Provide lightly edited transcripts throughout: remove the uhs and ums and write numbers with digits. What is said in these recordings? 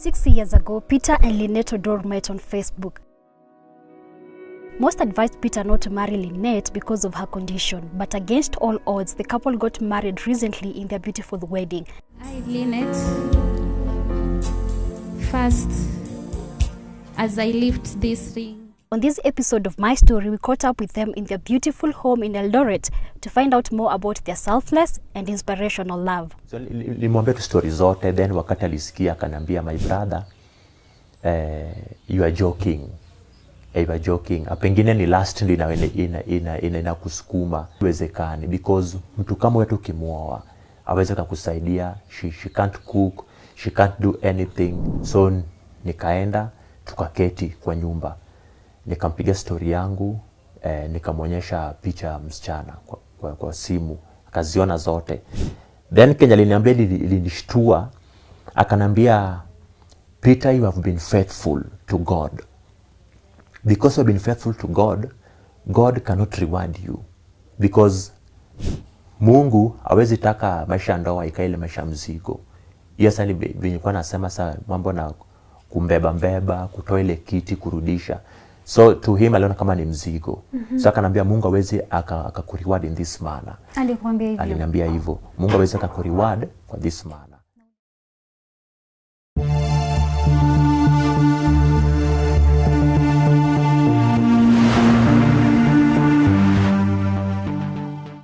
6 years ago, Peter and Lynette Odor met on Facebook. Most advised Peter not to marry Lynette because of her condition, but against all odds, the couple got married recently in their beautiful wedding. Hi, Lynette. First, as I lift this ring. On this episode of My Story, we caught up with them in their beautiful home in Eldoret to find out more about their selfless and inspirational love. So nilimwambia tu story zote, then wakati alisikia akanambia, my brother, you are joking. You are joking. Pengine ni last ndio inakusukuma iwezekani, because mtu kama wewe ukimuoa aweze kukusaidia, she can't cook, she can't do anything. So nikaenda tukaketi kwa nyumba, nikampiga story yangu, nikamonyesha picha ya msichana kwa simu, akaziona zote. Then Kenya aliniambia, ilinishtua, akanambia, Peter, you have been faithful to God. Because you've been faithful to God, God cannot reward you. Because Mungu hawezi taka maisha ndoa ikaile maisha mzigo. Yes, nilikuwa nasema saa mambo na kumbeba, kutoa ile kiti, kurudisha. So to him aliona kama ni mzigo. So akanambia Mungu hawezi akakureward in this manner. Alikwambia hivyo? Aliniambia hivyo. Mungu hawezi akakureward kwa this manner.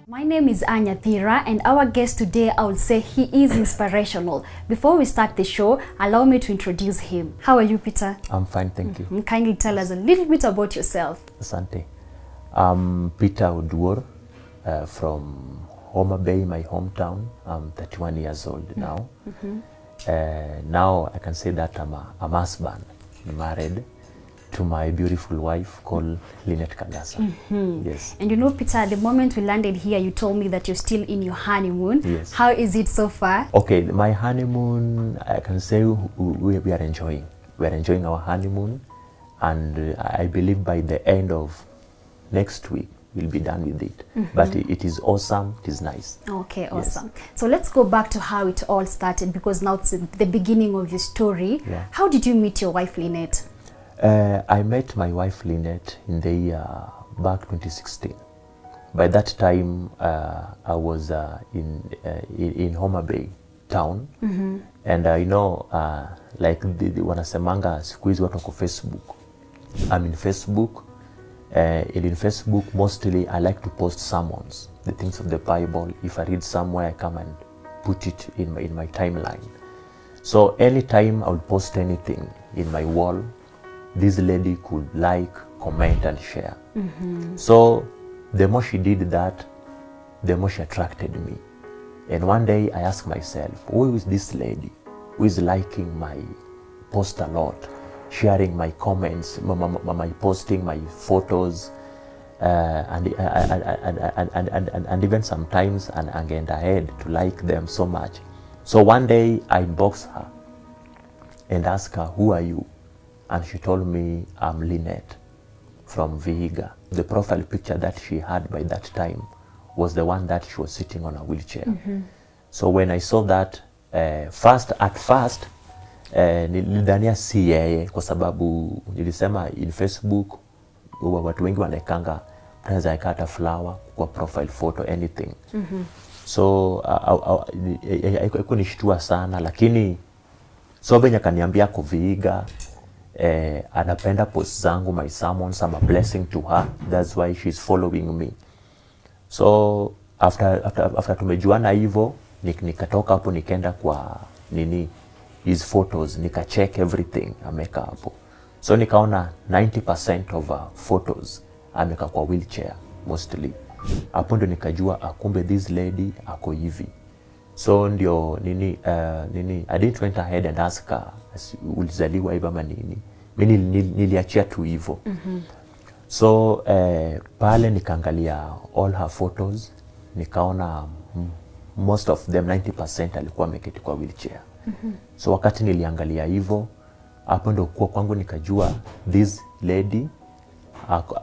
My name is Anya Thira, and our guest today, I would say he is inspirational. Before we start the show, allow me to introduce him. How are you, Peter? I'm fine, thank you. Kindly tell us a little bit about yourself. Asante. I'm Peter Odor from Homa Bay, my hometown. I'm 31 years old now. Now I can say that I'm a husband, married to my beautiful wife called Lynette Kagasa. Yes. And you know, Peter, the moment we landed here, you told me that you're still in your honeymoon. Yes. How is it so far? Okay, my honeymoon, I can say we are enjoying. We are enjoying our honeymoon, and I believe by the end of next week, we'll be done with it. But it is awesome, it is nice. Okay, awesome. Yes. So let's go back to how it all started, because now it's the beginning of your story. Yeah. How did you meet your wife, Lynette? I met my wife Lynette in the year back 2016. By that time, I was in Homa Bay town, and you know, like the wanasemanga siku hizi watu wako Facebook. I'm in Facebook. In Facebook, mostly I like to post sermons, the things of the Bible. If I read somewhere, I come and put it in my timeline. So anytime I would post anything in my wall, this lady could like, comment, and share. So the more she did that, the more she attracted me. And one day I asked myself, who is this lady who is liking my post a lot, sharing my comments, my posting, my photos, and even sometimes and get ahead to like them so much. So one day I inboxed her and asked her, who are you? And she told me, I'm Lynette from Vihiga. The profile picture that she had by that time was the one that she was sitting on a wheelchair. So when I saw that, at first, nilidhania si yeye, kwa sababu nilisema in Facebook, watu wengi wanaekanga, tunaweza ekata flower kwa profile photo, anything. So, haikunishitua sana, lakini so venye kaniambia ako Vihiga, anapenda post zangu, my sermons, I'm a blessing to her. That's why she's following me. So after tumejuana hivyo, nikatoka hapo nikaenda kwa his photos, nika-check everything ameka hapo. So nikaona 90% of photos ameka kwa wheelchair mostly. Hapo ndo nikajua kumbe this lady ako hivi. So ndio I didn't went ahead and ask her, ulizaliwa hivi ama nini. Mimi niliachia tu hivyo. So pale nikaangalia all her photos, nikaona most of them, 90% alikuwa ameketi kwa wheelchair. So wakati niliangalia hivyo, hapo ndo kwa kwangu nikajua this lady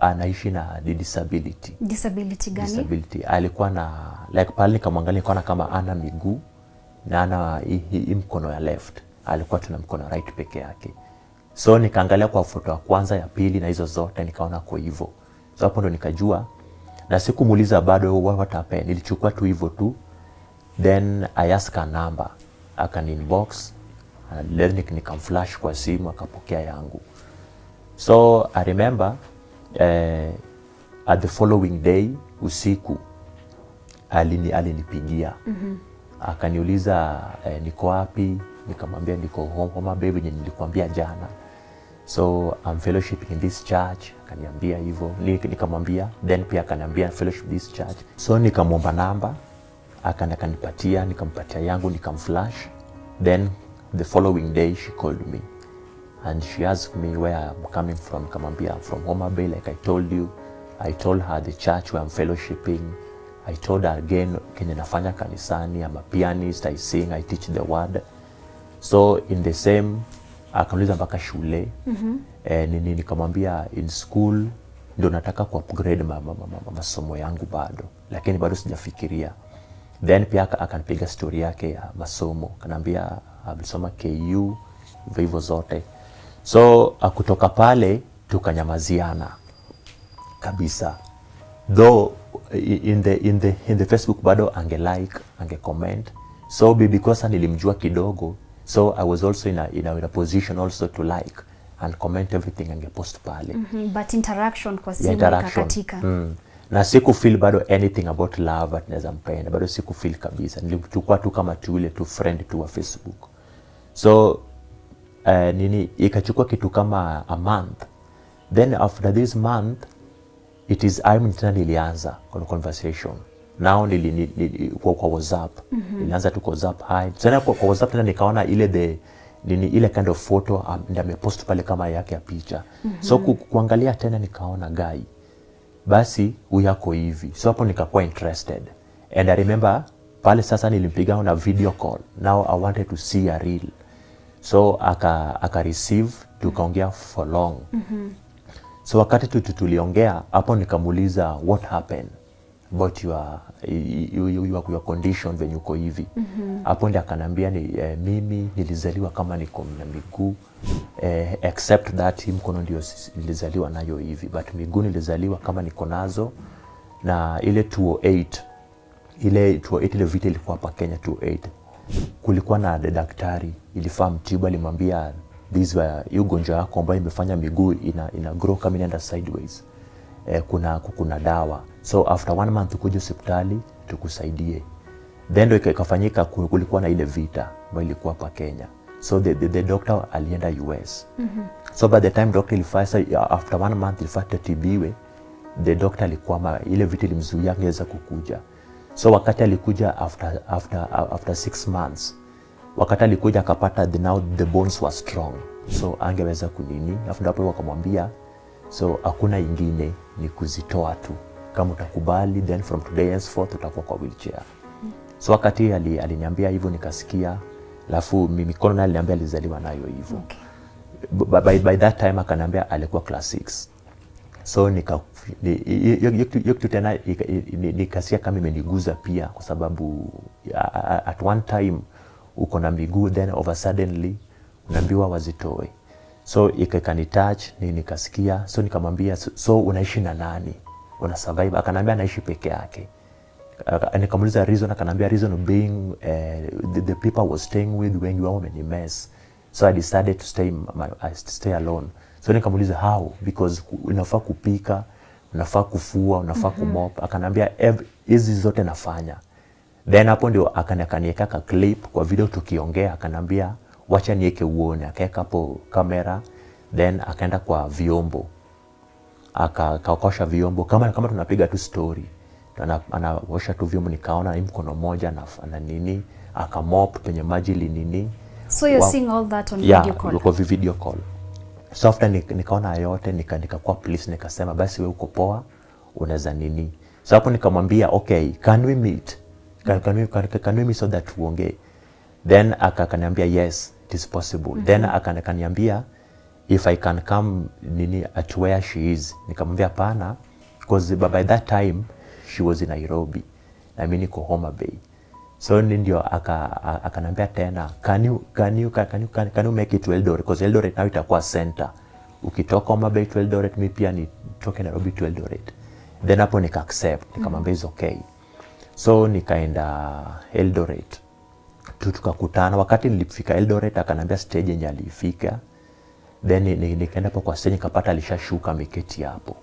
anaishi na disability. Disability gani? Disability. Alikuwa na, like pale nikamwangalia, nikaona kama ana miguu na ana hii mkono ya left. alikuwa tuna mkono right peke yake. So nikaangalia kwa foto ya kwanza, ya pili na hizo zote nikaona kwa hivyo. So hapo ndo nikajua, na sikumuuliza bado what happened, nilichukua tu hivyo tu. Then I asked a number, akani inbox, then nikamflash kwa simu, akapokea yangu. So I remember at the following day usiku alinipigia. Akaniuliza niko wapi, nikamwambia niko Homa Bay venye nilikwambia jana. So I'm fellowshipping in this church. Akaniambia hivyo, nikamwambia, then pia akaniambia fellowship this church. So nikamwomba namba, akanipatia, nikampatia yangu, nikamflash. Then the following day she called me and she asked me where I'm coming from. Nikamwambia I'm from Homa Bay, like I told you. I told her the church where I'm fellowshipping. I told her again kenye nafanya kanisani, I'm a pianist, I sing, I teach the word. So in the same, akaniuliza mpaka shule. Nikamwambia in school ndio nataka ku upgrade masomo yangu bado, lakini bado sijafikiria. Then pia akanipiga story yake ya masomo, kanambia alisoma KU hivyo zote. So kutoka pale tukanyamaziana kabisa. Though in the Facebook bado ange comment. So because nilimjua kidogo, so I was also in a position also to like and comment everything ange post pale. But interaction kwa simu ikakatika. Na siku feel bado anything about love at naweza mpenda, bado siku feel kabisa. Nilichukua tu kama tu friend tu wa Facebook. So ikachukua kitu kama a month. Then after this month, it is tena nilianza conversation. Now kwa WhatsApp. Nilianza tu kwa WhatsApp hi. Tena kwa WhatsApp tena nikaona ile kind of photo ndio amepost pale kama yake ya picha. So kuangalia tena nikaona guy, basi huyu yako hivi. So hapo nikakuwa interested. And I remember pale sasa nilimpiga na video call. Now I wanted to see a real. So aka receive, tukaongea for long. So wakati tuliongea hapo nikamuuliza what happened about your condition when uko hivi. Hapo ndiye akanambia mimi nilizaliwa kama niko na miguu, except that mkono ndio nilizaliwa nayo hivi, but miguu nilizaliwa kama niko nazo. Na ile 208 ile vita ilikuwa hapa Kenya 208, kulikuwa na daktari ilifaa mtibu, alimwambia these were ugonjwa yako ambayo imefanya miguu ina grow kama inaenda sideways. Kuna dawa. So after 1 month kuja hospitali tukusaidie. Then ndio ikafanyika, kulikuwa na ile vita ambayo ilikuwa hapa Kenya. So the doctor alienda US. So by the time doctor ilifasa after 1 month ilifata tibiwe, the doctor alikuwa ile vita ilimzuia angeweza kukuja. So wakati alikuja after 6 months, wakati alikuja akapata now the bones were strong, so angeweza kunini. Hapo wakamwambia so hakuna ingine ni kuzitoa tu, kama utakubali then from today henceforth utakuwa kwa wheelchair. So wakati aliniambia hivyo nikasikia, alafu mikono naye aliniambia alizaliwa nayo hivyo. By that time akaniambia alikuwa class 6. So tena nikasikia kama imeniguza pia, kwa sababu at one time uko na miguu then over suddenly unaambiwa wazitoe. So ikanitouch, nikasikia. So nikamwambia so unaishi na nani, una survive? Akanambia anaishi peke yake. Nikamuuliza reason, akanambia reason being the people I was staying with wengi wao wamenimes, so I decided to stay alone. So nikamuuliza how, because unafaa kupika, unafaa kufua, unafaa kumop. Akanambia hizi zote nafanya. Then hapo ndio akaniweka ka clip kwa video tukiongea, akanambia wacha niweke uone. Akaweka hapo kamera, then akaenda kwa vyombo, akaokosha vyombo kama tunapiga tu story. Anaosha tu vyombo, nikaona mkono mmoja na nini, akamop penye maji nini. So you're seeing all that on video call? Yeah, kwa video call. So after nikaona yote, nikakuwa police, nikasema basi wewe uko poa, unaweza nini. So hapo nikamwambia okay, can we meet? Can we meet so that tuongee? Then akaniambia yes, it is possible. Then akaniambia if I can come nini at where she is. Nikamwambia pana, because by that time she was in Nairobi, I mean niko Homa Bay. So ndio akanambia tena, can you make it to Eldoret, because Eldoret now itakuwa center. Ukitoka Homa Bay to Eldoret, mimi pia nitoke Nairobi to Eldoret. Then hapo nika accept, nikamwambia is okay. So nikaenda Eldoret. Tukakutana. Wakati nilifika Eldoret akanambia stage yenye alifika. Then nikaenda hapo kwa stage nikapata alishashuka ameketi hapo.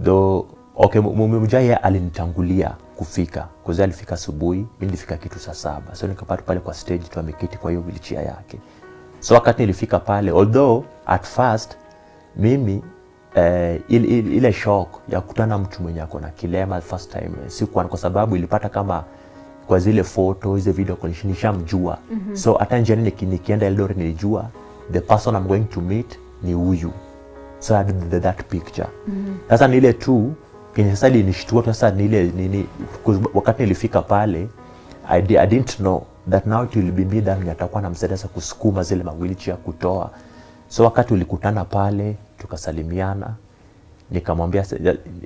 Though okay, mmoja alinitangulia kufika. Kwa alifika asubuhi, mimi nilifika kitu saa 7. So nikapata pale kwa stage tu ameketi kwa hiyo wheelchair yake. So wakati nilifika pale, although at first mimi ile shock ya kukutana mtu mwenye ako na kilema first time sikuwa, kwa sababu ilipata kama kwa zile photo hizo video nishamjua. So hata njiani nikienda Eldoret nilijua the person I'm going to meet ni huyu. So I had that picture. Sasa ni ile tu kenye sasa ilinishtua. Sasa ni ile nini, wakati nilifika pale I didn't know that now it will be me that nitakuwa namsaidia kusukuma zile wheelchair kutoa. So wakati ulikutana pale tukasalimiana,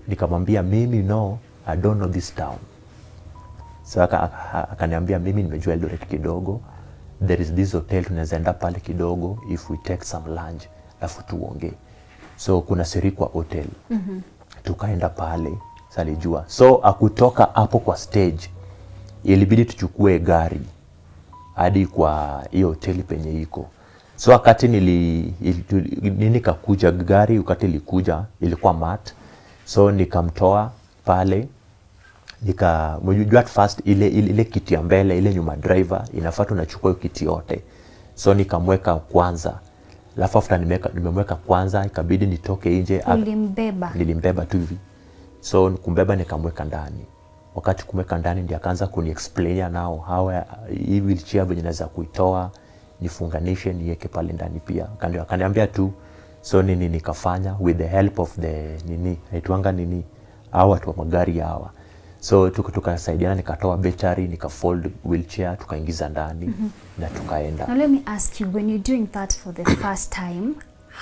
nikamwambia mimi no, I don't know this town. So akaniambia mimi nimejua Eldoret kidogo, there is this hotel tunaweza enda pale kidogo if we take some lunch alafu tuongee. So kuna Serikwa hotel. Tukaenda pale, salijua. So akutoka hapo kwa stage ilibidi tuchukue gari hadi kwa hiyo hoteli penye iko. So wakati nikakuja gari, wakati ilikuja ilikuwa mat. So nikamtoa pale, mjua at first ile kiti ya mbele, ile nyuma driver inafuata unachukua hiyo kiti yote. So nikamweka kwanza. Alafu after nimemweka kwanza ikabidi nitoke nje. Ulimbeba? Nilimbeba tu hivi. So kumbeba nikamweka ndani. Wakati kumweka ndani ndiye akaanza kuniexplain nao how hii wheelchair venye naweza kuitoa, nifunganishe niweke pale ndani pia. Akaniambia tu. So nikafanya with the help of the naitwanga hawa watu wa magari hawa. So tukasaidiana, nikatoa battery, nikafold wheelchair, tukaingiza ndani na tukaenda. Now let me ask you, when you're doing that for the first time,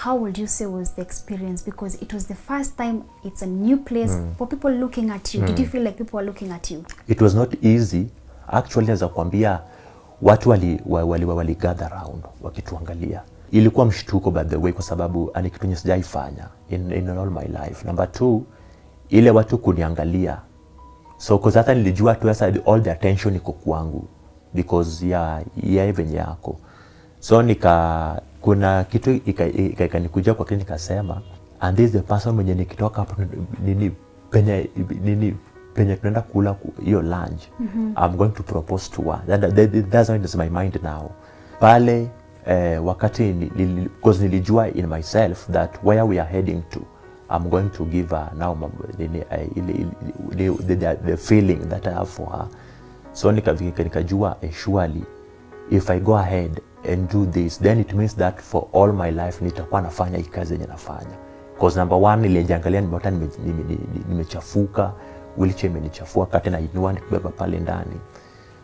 how would you say was the experience? Because it was the first time, it's a new place for people looking at you. Did you feel like people were looking at you? It was not easy. Actually, as kuambia watu wali gather around wakituangalia. Ilikuwa mshtuko by the way, kwa sababu ani kitu nye sijaifanya in all my life. Number 2, ile watu kuniangalia. So cause hata nilijua tu sasa all the attention iko kwangu because ya even yako. So kuna kitu ikanikuja kwa kile nikasema, and this is the person mwenye nikitoka hapo penye tunaenda kula hiyo lunch, I'm going to propose to her. That's how it is my mind now. Pale wakati because nilijua in myself that where we are heading to, I'm going to give her now the feeling that I have for her. So nikajua surely if I go ahead and do this, then it means that for all my life nitakuwa nafanya hii kazi yenye nafanya. Because number 1, nilijiangalia nimeota nimechafuka, wheelchair imenichafua kati na inua nikibeba pale ndani.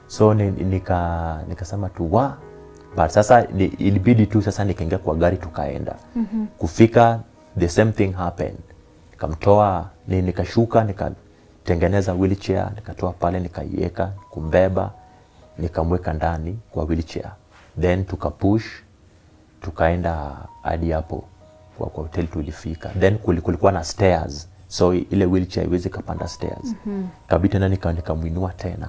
So nikasema tu but sasa ilibidi tu sasa nikaingia kwa gari tukaenda. Kufika the same thing happened. Nikamtoa, nikashuka, nikatengeneza wheelchair, nikatoa pale nikaiweka, kumbeba, nikamweka ndani kwa wheelchair. Then tukapush, tukaenda hadi hapo kwa hotel tulifika. Then kulikuwa na stairs. So ile wheelchair iwezi kapanda stairs. Kabidi tena nikamuinua tena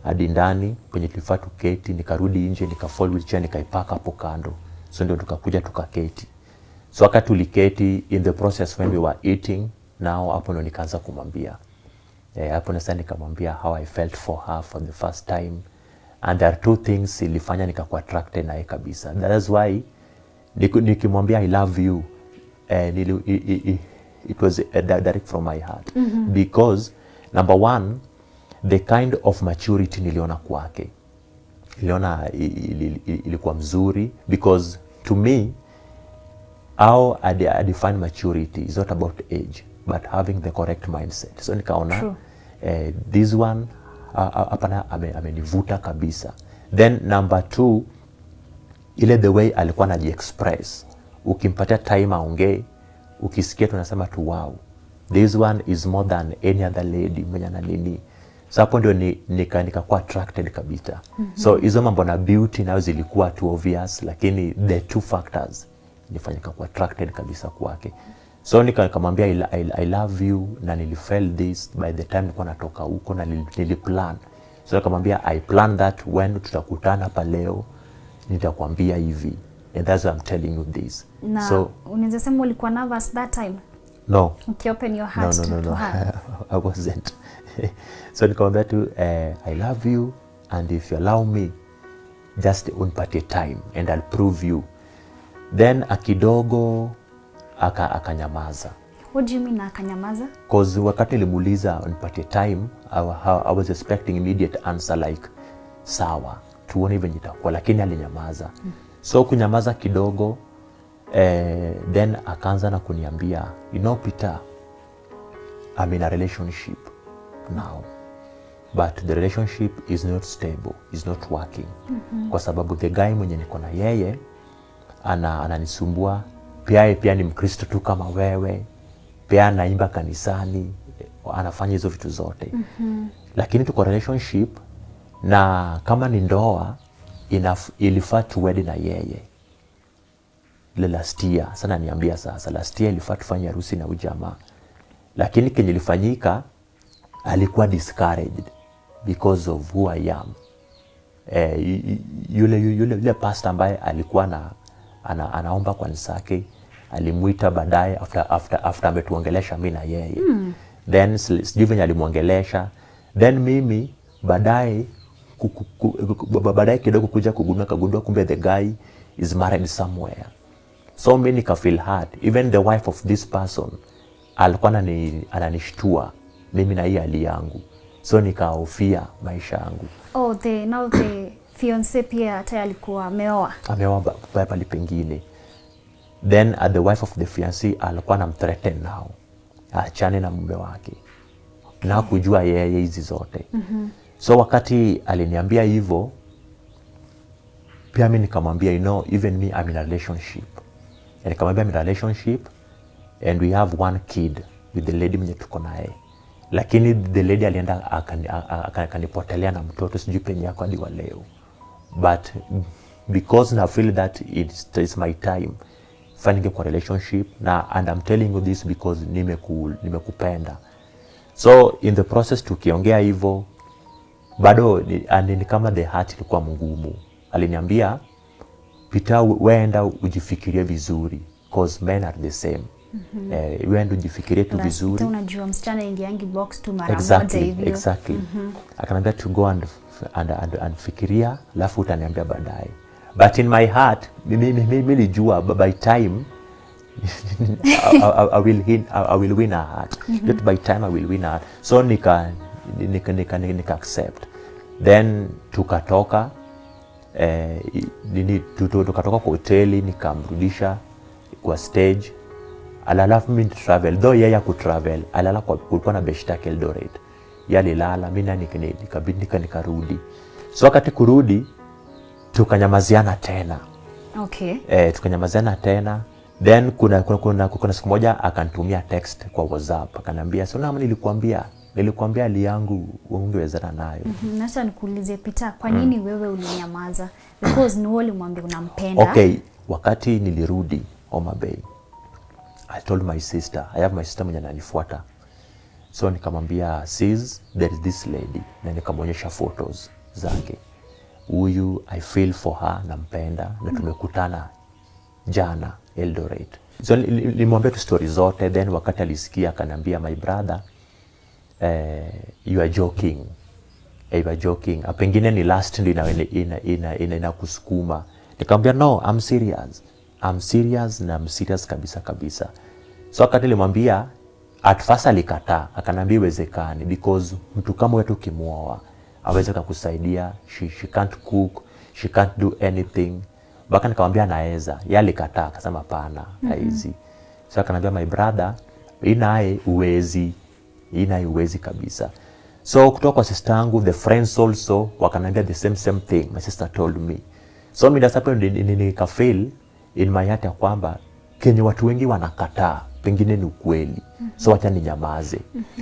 hadi ndani kwenye tulifaa tuketi, nikarudi nje, nikafold wheelchair, nikaipaka hapo kando. So ndio tukakuja tukaketi. So wakati tuliketi, in the process when we were eating, now hapo ndo nikaanza kumwambia. Hapo nasa nikamwambia how I felt for her for the first time. And there are 2 things ilifanya nikakuwa attracted naye kabisa. That's why nikimwambia I love you, it was direct from my heart. Because number 1, the kind of maturity niliona kwake. Niliona ilikuwa mzuri, because to me how I define maturity is not about age but having the correct mindset. So nikaona this one hapana amenivuta kabisa. Then number 2, ile the way alikuwa anajiexpress. Ukimpatia time aongee, ukisikia tunasema tu wow, this one is more than any other lady mwenye na nini. So hapo ndio nikakuwa attracted kabisa. So hizo mambo na beauty nayo zilikuwa too obvious, lakini the two factors nifanyika kuwa attracted kabisa kwake. So nikamwambia I love you, na nilifeel this by the time nilikuwa natoka huko, na niliplan. So nikamwambia I plan that when tutakutana hapa leo nitakwambia hivi, and that's why I'm telling you this. Na so unaweza sema ulikuwa nervous that time? No. Okay, open your heart to her. I wasn't. So nikamwambia tu I love you, and if you allow me just unipatie time and I'll prove you. Then akidogo akanyamaza. What do you mean akanyamaza? Because wakati nilimuuliza unipatie time, I was expecting immediate answer like sawa, tuone venye itakuwa, lakini alinyamaza. So kunyamaza kidogo, then akaanza na kuniambia, you know Peter, I'm in a relationship now, but the relationship is not stable, is not working. Kwa sababu the guy mwenye niko na yeye ananisumbua, pia ni Mkristo tu kama wewe, pia anaimba kanisani, anafanya hizo vitu zote. Lakini tuko relationship, na kama ni ndoa ilifaa tuwede na yeye last year. Sana niambia sasa, last year ilifaa tufanye harusi na ujamaa, lakini kenye ilifanyika alikuwa discouraged because of who I am. Yule pastor ambaye alikuwa anaomba kwa nisake, alimuita baadaye after ametuongelesha mimi na yeye. Then Steven alimuongelesha, then mimi baadaye kidogo kuja kugundua kumbe the guy is married somewhere. So mimi nika feel hard. Even the wife of this person alikuwa ananishtua mimi na hii hali yangu. So nikahofia maisha yangu. Oh, now the fiancé pia hata alikuwa ameoa pale pengine. Then the wife of the fiancé alikuwa anamthreaten now, achane na mume wake, na kujua yeye hizi zote. So wakati aliniambia hivyo, pia mimi nikamwambia, you know, even me I'm in a relationship. And nikamwambia I'm in a relationship and we have one kid with the lady mwenye tuko naye. Lakini the lady alienda akanipotelea na mtoto, sijui penye yako hadi wa leo. But because I feel that it's my time finding a relationship, and I'm telling you this because nimekupenda. So in the process tukiongea hivyo, bado ni kama the heart ilikuwa mgumu. Aliniambia, Peter, weenda ujifikirie vizuri, because men are the same. Weenda ujifikirie tu vizuri. Unajua msichana ingiangi box tu mara moja hivyo. Exactly. Akanambia to go and fikiria, alafu utaniambia baadaye. But in my heart, mimi nilijua by time I will win her heart. That by time I will win her heart. So nika accept. Then tukatoka tukatoka kwa hoteli, nikamrudisha kwa stage. Alafu mimi travel, though yeye hakutravel, alala kulikuwa na beshta yake Eldoret. Yale lala, mimi nikabidi nikarudi. So wakati kurudi tukanyamaziana tena. Okay. Tukanyamaziana tena. Then kuna siku moja akanitumia text kwa WhatsApp, akaniambia, so na nilikwambia hali yangu ungewezana nayo. Nasha nikuulize Peter, kwa nini wewe ulinyamaza? Because ni wewe ulimwambia unampenda. Okay, wakati nilirudi Homa Bay, I told my sister, I have my sister mwenye ananifuata. So nikamwambia, sis, there is this lady, na nikamwonyesha photos zake. Huyu I feel for her, nampenda, na tumekutana jana Eldoret. So nilimwambia tu story zote, then wakati alisikia akaniambia, my brother, you are joking. You are joking. Pengine ni last ndio inakusukuma. Nikamwambia, no, I'm serious. I'm serious, na I'm serious kabisa. So wakati nilimwambia, at first alikataa, akaniambia iwezekani because mtu kama wewe ukimuoa aweze kukusaidia, she can't cook, she can't do anything. Baka nikamwambia naweza, yeye alikataa, akasema hapana, haizi. So akaniambia, my brother, inaye uwezi kabisa. So kutoka kwa sister yangu, the friends also wakaniambia the same thing my sister told me. So mimi nika feel in my heart ya kwamba kenye watu wengi wanakataa pengine ni ukweli. So wacha ninyamaze.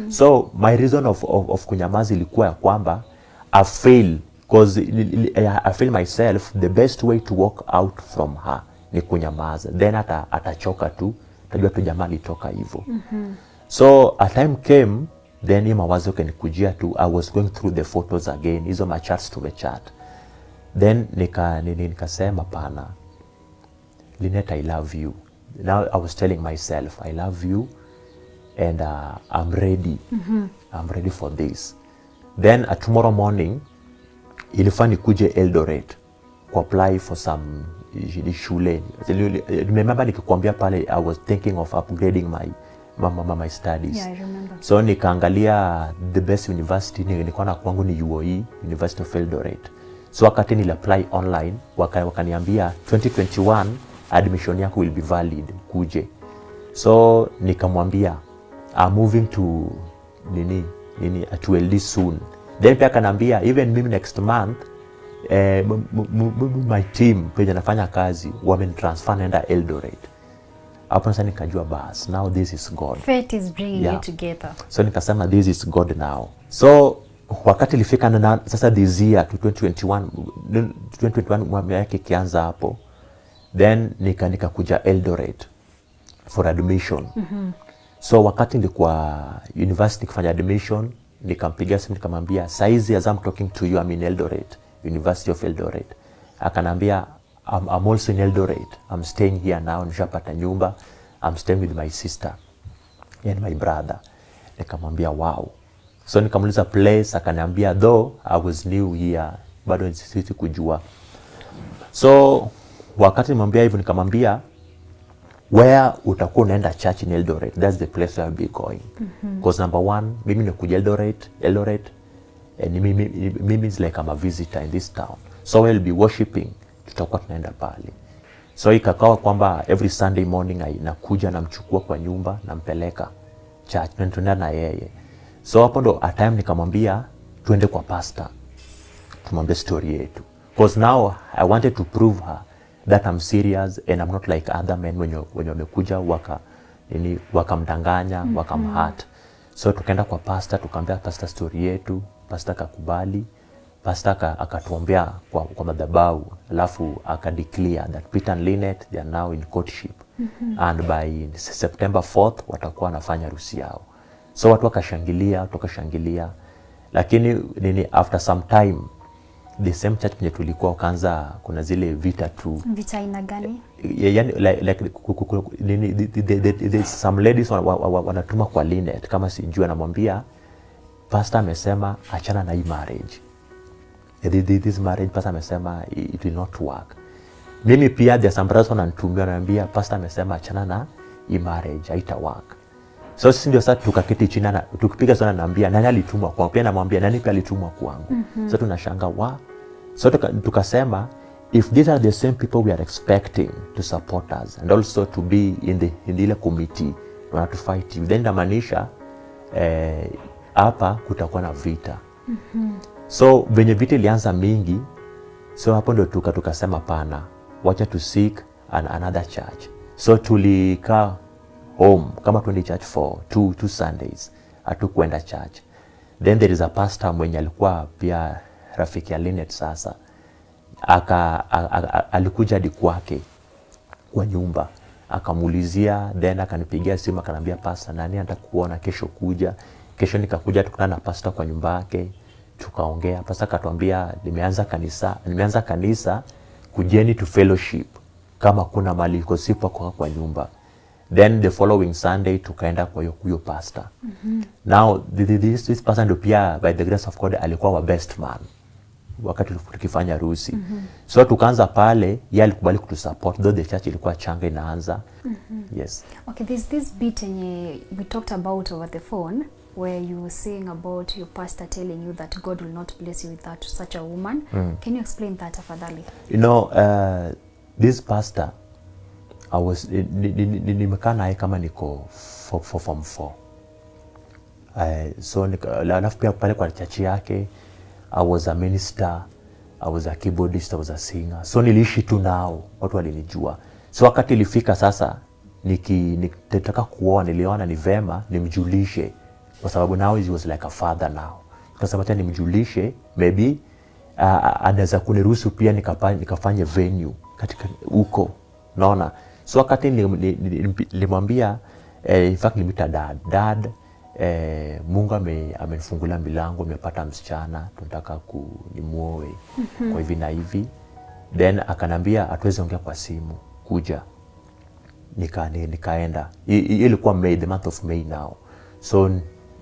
So my reason of kunyamaza ilikuwa ya kwamba I feel, because I feel myself the best way to walk out from her ni kunyamaza, then atachoka tu, tajua tu jamaa alitoka hivyo. So a time came, then hii mawazo kanikujia tu. I was going through the photos again, hizo charts to the chart, then nikasema pana Lynette, I love you. Now I was telling myself I love you and I'm ready. I'm ready for this. Then tomorrow morning ilifaa nikuje Eldoret ku apply for some shule. Remember nikikwambia pale I was thinking of upgrading my studies. Yeah, I remember. So nikaangalia the best university nilikuwa na kwangu ni UOE, University of Eldoret. So wakati nili apply online wakaniambia 2021 admission yako will be valid kuje. So nikamwambia I'm moving to to LD soon. Then pia kanambia even mimi next month my team penye nafanya kazi transfer naenda Eldoret. Hapo sasa nikajua bas, now this is God. Fate is bringing you together. So nikasema this is God now. So wakati ilifika na sasa this year to 2021 mwaka yake kianza hapo, then nikakuja Eldoret for admission. So wakati nilikuwa university kufanya admission, nikampigia simu nikamwambia saizi as I'm talking to you I'm in Eldoret, University of Eldoret. Akanambia I'm also in Eldoret. I'm staying here now, nishapata nyumba. I'm staying with my sister and my brother. Nikamwambia wow. So nikamuuliza place, akaniambia though I was new here, bado sisi kujua. So wakati nimwambia hivyo nikamwambia where utakuwa unaenda church in Eldoret, that's the place I'll be going. Because number one, mimi nikuja Eldoret, and mimi is like I'm a visitor in this town. So we'll be worshiping, tutakuwa tunaenda pale. So ikakawa kwamba every Sunday morning nakuja namchukua kwa nyumba nampeleka church na tunaenda na yeye. So hapo ndo a time nikamwambia tuende kwa pastor, tumwambie story yetu. Because now I wanted to prove her that I'm serious and I'm not like other men when wamekuja wakamdanganya, wakamhurt. So tukaenda kwa pastor, tukamwambia pastor story yetu, pastor akakubali, pastor akatuombea kwa madhabahu, alafu akadeclare that Peter and Lynette they are now in courtship. And by September 4th watakuwa wanafanya harusi yao. So watu wakashangilia, lakini after some time the same church kwenye tulikuwa ukaanza kuna zile vita tu. Vita aina gani? Yani like some ladies wanatuma kwa Lynette kama sijui, anamwambia pastor amesema achana na hii marriage. This marriage pastor amesema it will not work. Mimi pia there some brothers wananitumia wananiambia pastor amesema achana na hii marriage haita work. So sisi ndio sasa tukaketi chini na tukipiga sana, naambia nani alitumwa kwangu, pia namwambia nani pia alitumwa kwangu. So tunashanga so tukasema if these are the same people we are expecting to support us and also to be in the committee want to fight you, then namaanisha hapa kutakuwa na vita. So venye vita ilianza mingi, so hapo ndo tukasema pana, wacha to seek another church. So tulikaa home kama tuende church for two Sundays, hatukwenda church. Then there is a pastor mwenye alikuwa pia rafiki ya Lynette. Sasa alikuja hadi kwake kwa nyumba, akamuulizia, then akanipigia simu akanambia pastor nani anataka kuona kesho kuja. Kesho nikakuja tukutana na pastor kwa nyumba yake, tukaongea. Pastor akatuambia nimeanza kanisa kujeni to fellowship kama kuna mali iko sipo kwa nyumba. Then the following Sunday tukaenda kwa huyo pastor. Now this pastor ndio pia by the grace of God alikuwa wa best man wakati tukifanya harusi. So tukaanza pale, yeye alikubali kutusupport though the church ilikuwa changa inaanza. Yes. Okay, there's this bit we talked about over the phone where you were saying about your pastor telling you that God will not bless you with such a woman. Can you explain that afadhali? You know, this pastor I was nimekaa naye kama niko form 4. So alafu pia pale kwa church yake I was a minister, I was a keyboardist, I was a singer. So niliishi tu nao, watu walinijua. So wakati ilifika sasa nikitaka kuoa, niliona ni vema nimjulishe, kwa sababu now he was like a father now. Tukasema tena nimjulishe, maybe anaweza kuniruhusu pia nikafanye venue katika huko, naona. So wakati nilimwambia in fact nilimwita dad, Mungu amenifungulia milango, nimepata msichana, tunataka nimuoe kwa hivi na hivi. Then akanambia hatuwezi ongea kwa simu, kuja. Nikaenda. Ilikuwa May, the month of May now. So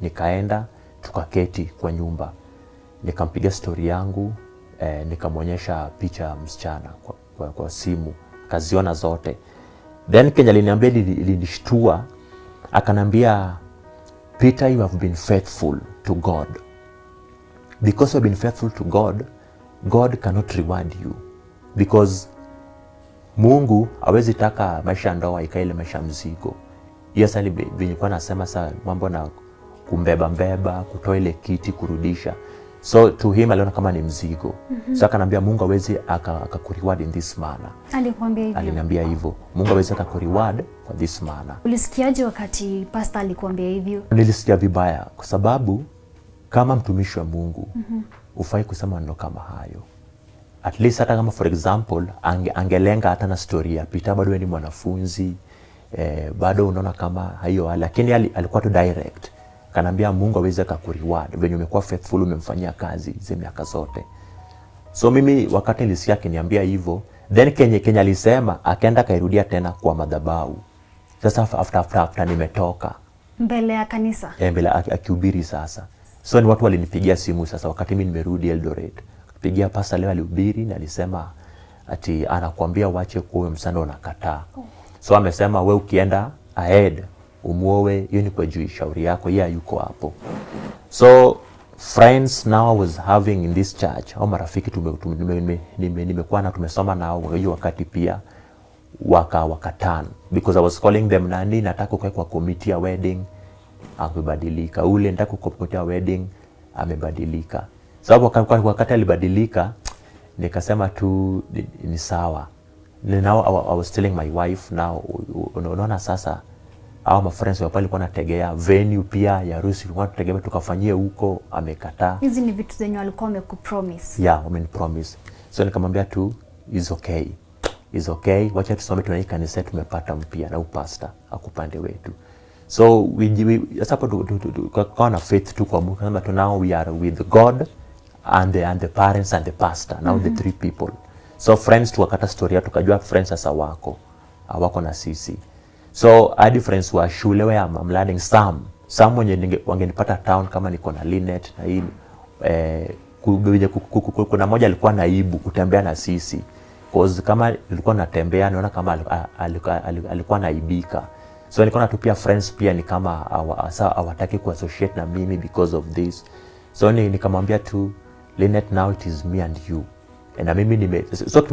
nikaenda, tukaketi kwa nyumba. Nikampiga story yangu, nikamwonyesha picha ya msichana kwa simu. Kaziona zote. Then Kenya aliniambia, ilinishtua, akanambia, Peter, you have been faithful to God. Because you have been faithful to God, God cannot reward you. Because Mungu hawezi taka maisha ndoa ikaile maisha mzigo. Hiyo sasa nilikuwa nasema sasa mambo na kumbeba, kutoa ile kiti, kurudisha. So to him aliona kama ni mzigo. So akanambia Mungu hawezi akakureward in this manner. Alikwambia hivyo? Aliniambia hivyo. Mungu hawezi akakureward for this manner. Ulisikiaje wakati pastor alikwambia hivyo? Nilisikia vibaya kwa sababu kama mtumishi wa Mungu ufai kusema neno kama hayo. At least hata kama for example angelenga hata na story ya Peter, bado ni mwanafunzi, bado unaona kama hayo, lakini alikuwa tu direct. Kanambia Mungu hawezi akakureward venye umekuwa faithful, umemfanyia kazi hizo miaka zote. So mimi wakati nilisikia akiniambia hivyo, then Kenya alisema akaenda kairudia tena kwa madhabahu. Sasa after nimetoka mbele ya kanisa, mbele akihubiri sasa. So ni watu walinipigia simu sasa wakati mimi nimerudi Eldoret. Pigia pastor leo alihubiri na alisema ati anakuambia wache kuoa msana, unakataa. So amesema wewe ukienda ahead umuoe, hiyo ni kwa juu shauri yako, yeye yuko hapo. So friends now I was having in this church, au marafiki nimekuwa na tumesoma nao hiyo wakati pia wakatan, because I was calling them, nani nataka kwa committee ya wedding, amebadilika. Ule nataka kwa committee ya wedding, amebadilika. Sababu wakati alibadilika, nikasema tu ni sawa. Now I was telling my wife, now unaona sasa au my friends wa pale walikuwa nategea venue pia ya harusi, walikuwa tutegemea tukafanyie huko, amekataa. Hizi ni vitu zenye walikuwa wamekupromise. Yeah, wamenipromise. So nikamwambia tu is okay. Is okay. Wacha tusome tunai kanisa tumepata mpya na upasta akupande wetu. So we kwa na faith tu kwa Mungu, kama tu now we are with God and the parents and the pastor, now the three people. So friends tukakata story, tukajua friends sasa wako na sisi. So hadi friends wa shule where I'm learning some wenye wangenipata town kama niko na Linet na hii kuna moja alikuwa naibu kutembea na sisi, cause kama nilikuwa natembea naona kama alikuwa naibika. So nilikuwa natupia friends pia ni kama hawataki kuassociate na mimi because of this. So nikamwambia tu Linet, now it is me and you. And mimi so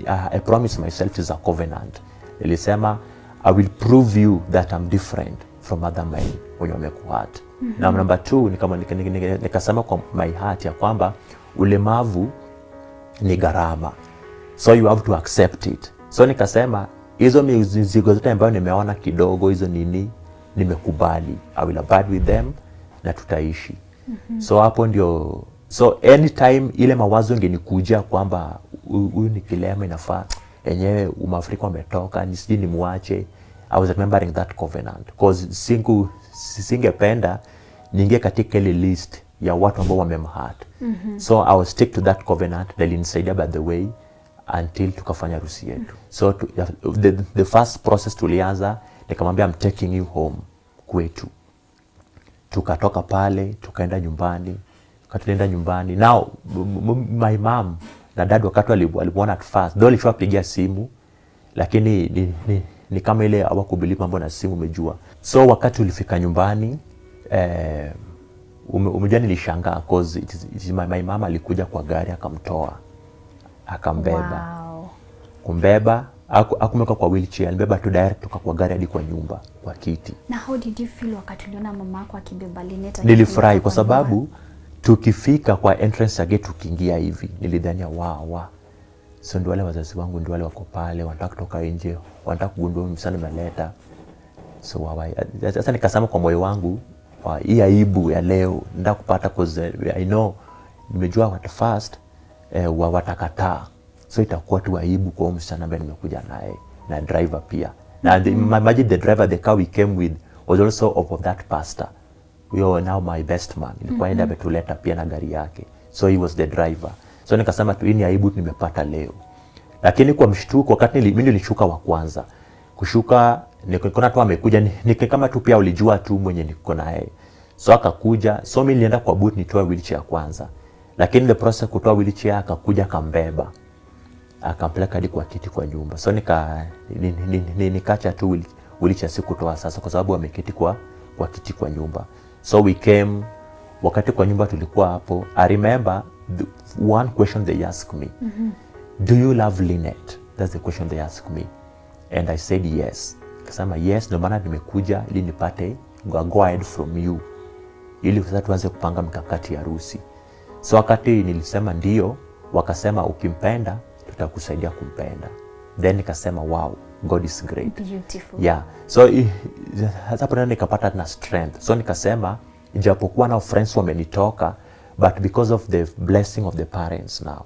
I promise myself is a covenant. Nilisema I will prove you that I'm different from other men when you make heart. Na number 2 nikasema kwa my heart ya kwamba ulemavu ni gharama. So you have to accept it. So nikasema hizo mizigo zote ambayo nimeona kidogo hizo nimekubali. I will abide with them na tutaishi. So hapo ndio, so anytime ile mawazo ingenikuja kwamba huyu ni kilema inafaa enyewe Afrika umetoka nisije nimwache, I was remembering that covenant, because singependa ninge katika ile list ya watu ambao wamemhurt. So I will stick to that covenant that ilinisaidia by the way until tukafanya harusi yetu. So the first process tulianza, nikamwambia I'm taking you home kwetu. Tukatoka pale tukaenda nyumbani. Tulienda nyumbani. Now my mom na dad wakati walimuona at first, though alishapigia simu, lakini ni kama ile hawakubelieve mambo na simu, umejua. So wakati ulifika nyumbani, umejua nilishangaa cause my mom alikuja kwa gari akamtoa, akambeba. Wow. Kumbeba, akumeka kwa wheelchair, alibeba tu direct kwa gari hadi kwa nyumba, kwa kiti. Na how did you feel wakati uliona mama yako akibeba Linet? Nilifurahi kwa sababu tukifika kwa entrance ya gate tukiingia hivi, nilidhania wow. So ndio wale wazazi wangu ndio wale wako pale, wanataka kutoka nje, wanataka kugundua msana meleta. So sasa nikasema kwa moyo wangu, hii aibu ya leo nenda kupata cause I know nimejua at first watakataa. So itakuwa tu aibu kwa msana ambaye nimekuja naye na driver pia. And imagine the driver, the car we came with was also of that pastor. We are now my best man. Ilikuwa enda betuleta pia na gari yake. So he was the driver. So nikasema tu hii ni aibu nimepata leo. Lakini kwa mshtuko wakati mimi nilishuka wa kwanza. Kushuka nikaona tu amekuja kama tu pia ulijua tu mwenye niko naye. So akakuja, so mimi nilienda kwa boot nitoa wheelchair kwanza. Lakini the process kutoa wheelchair akakuja kambeba. Akampeleka hadi kwa kiti kwa nyumba. So nikacha tu wheelchair sikutoa sasa kwa sababu ameketi kwa kiti kwa nyumba. So we came, wakati kwa nyumba tulikuwa hapo. I remember one question they asked me. Do you love Lynette? That's the question they asked me. And I said yes. Kasema yes, ndio maana nimekuja ili nipate go ahead from you. Ili sasa tuanze kupanga mikakati ya harusi. So wakati nilisema ndio, wakasema ukimpenda tutakusaidia kumpenda. Then nikasema wow, God is great. Beautiful. Yeah. So hapo nikapata na strength. So nikasema ijapokuwa na friends wamenitoka, but because of the blessing of the parents now